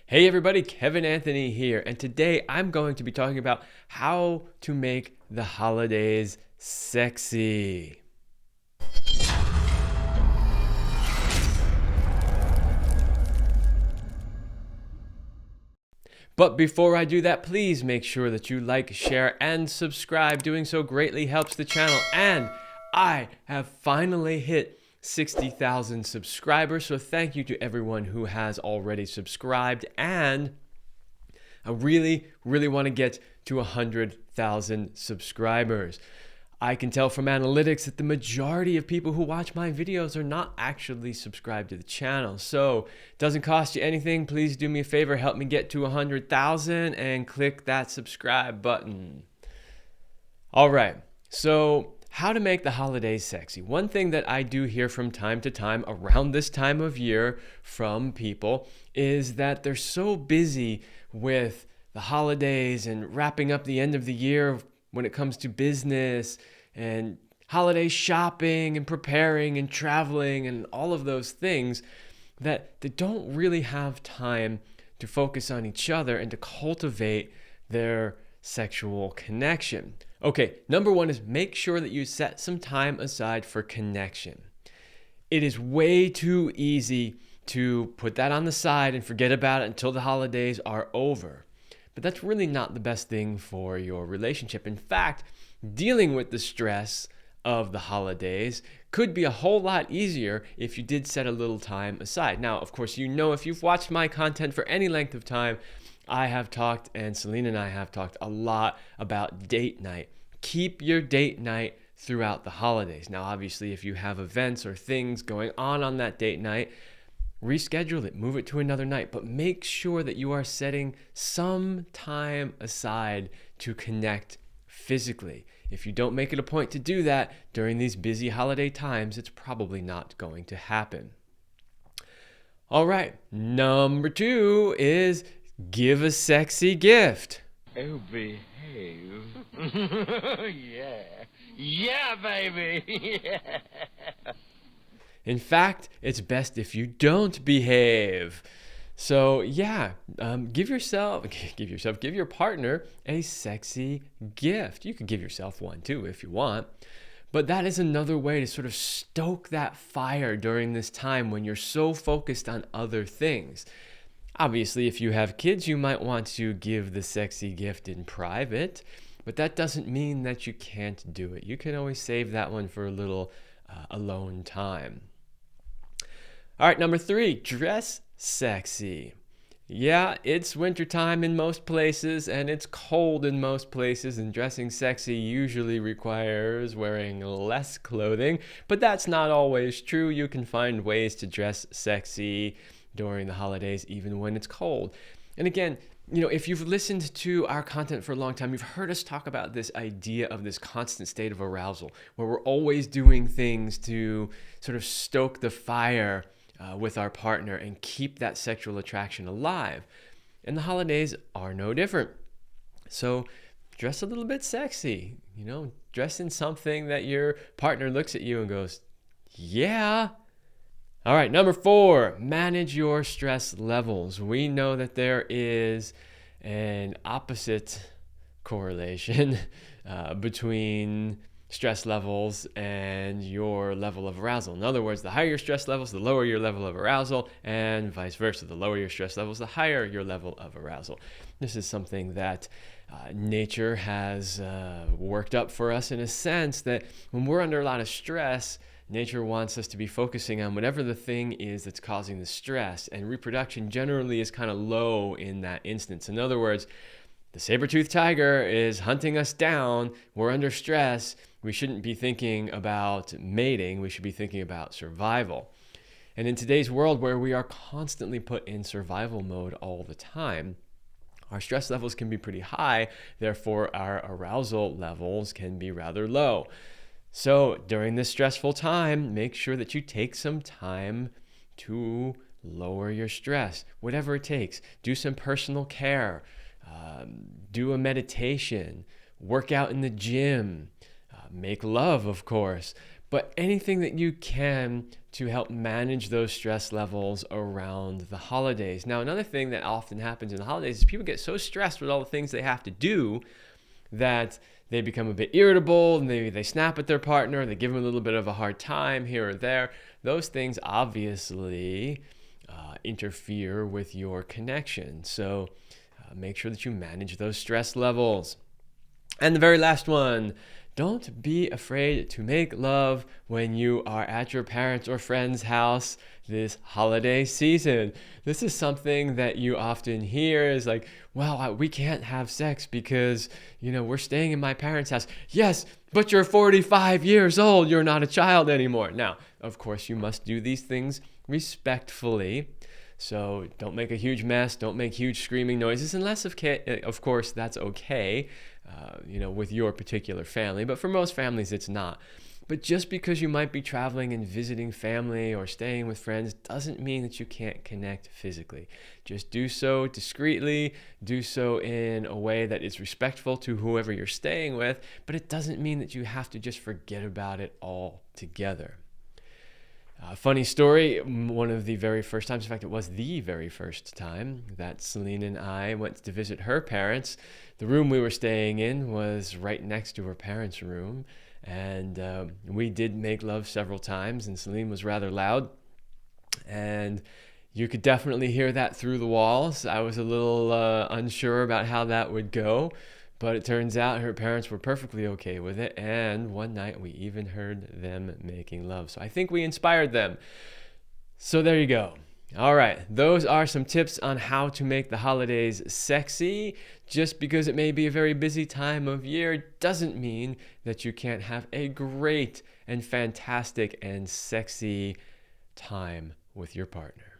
Hey everybody, Kevin Anthony here, and today I'm going to be talking about how to make the holidays sexy. But before I do that, please make sure that you like, share, and subscribe. Doing so greatly helps the channel, and I have finally hit 60,000 subscribers, so thank you to everyone who has already subscribed, and I really want to get to 100,000 subscribers. I can tell from analytics that the majority of people who watch my videos are not actually subscribed to the channel. So it doesn't cost you anything. Please do me a favor, help me get to 100,000 and click that subscribe button. All right, so how to make the holidays sexy. One thing that I do hear from time to time around this time of year from people is that they're so busy with the holidays and wrapping up the end of the year when it comes to business and holiday shopping and preparing and traveling and all of those things that they don't really have time to focus on each other and to cultivate their sexual connection. Okay, number one is make sure that you set some time aside for connection. It is way too easy to put that on the side and forget about it until the holidays are over. But that's really not the best thing for your relationship. In fact, dealing with the stress of the holidays could be a whole lot easier if you did set a little time aside. Now, of course, if you've watched my content for any length of time, I have talked, and Selena and I have talked a lot about date night. Keep your date night throughout the holidays. Now, obviously, if you have events or things going on that date night, reschedule it, move it to another night, but make sure that you are setting some time aside to connect physically. If you don't make it a point to do that during these busy holiday times, it's probably not going to happen. All right, number two is give a sexy gift. Oh, behave. Yeah. Yeah, baby. Yeah. In fact, it's best if you don't behave. So give your partner a sexy gift. You could give yourself one too if you want. But that is another way to sort of stoke that fire during this time when you're so focused on other things. Obviously, if you have kids, you might want to give the sexy gift in private, but that doesn't mean that you can't do it. You can always save that one for a little alone time. All right, number three, dress sexy. Yeah, it's wintertime in most places and it's cold in most places, and dressing sexy usually requires wearing less clothing, but that's not always true. You can find ways to dress sexy during the holidays, even when it's cold. And again, if you've listened to our content for a long time, you've heard us talk about this idea of this constant state of arousal, where we're always doing things to sort of stoke the fire with our partner and keep that sexual attraction alive. And the holidays are no different. So dress a little bit sexy, dress in something that your partner looks at you and goes, yeah. All right, number four, manage your stress levels. We know that there is an opposite correlation between stress levels and your level of arousal. In other words, the higher your stress levels, the lower your level of arousal, and vice versa. The lower your stress levels, the higher your level of arousal. This is something that nature has worked up for us in a sense that when we're under a lot of stress, nature wants us to be focusing on whatever the thing is that's causing the stress, and reproduction generally is kind of low in that instance. In other words, the saber-toothed tiger is hunting us down, we're under stress, we shouldn't be thinking about mating, we should be thinking about survival. And in today's world where we are constantly put in survival mode all the time, our stress levels can be pretty high, therefore our arousal levels can be rather low. So during this stressful time, make sure that you take some time to lower your stress, whatever it takes. Do some personal care, do a meditation, work out in the gym, make love, of course. but anything that you can to help manage those stress levels around the holidays. Now, another thing that often happens in the holidays is people get so stressed with all the things they have to do that they become a bit irritable, and maybe they snap at their partner, they give them a little bit of a hard time here or there. Those things obviously interfere with your connection. So make sure that you manage those stress levels. And the very last one, don't be afraid to make love when you are at your parents' or friend's house this holiday season. This is something that you often hear is like, well, we can't have sex because, we're staying in my parents' house. Yes, but you're 45 years old. You're not a child anymore. Now, of course, you must do these things respectfully. So don't make a huge mess. Don't make huge screaming noises unless, of course, that's okay, with your particular family. But for most families, it's not. But just because you might be traveling and visiting family or staying with friends doesn't mean that you can't connect physically. Just do so discreetly, do so in a way that is respectful to whoever you're staying with, but it doesn't mean that you have to just forget about it altogether. Funny story, one of the very first times, in fact, it was the very first time that Celine and I went to visit her parents. The room we were staying in was right next to her parents' room, and we did make love several times, and Celine was rather loud, and you could definitely hear that through the walls. I was a little unsure about how that would go, but it turns out her parents were perfectly okay with it, and one night we even heard them making love. So I think we inspired them. So there you go. All right, those are some tips on how to make the holidays sexy. Just because it may be a very busy time of year doesn't mean that you can't have a great and fantastic and sexy time with your partner.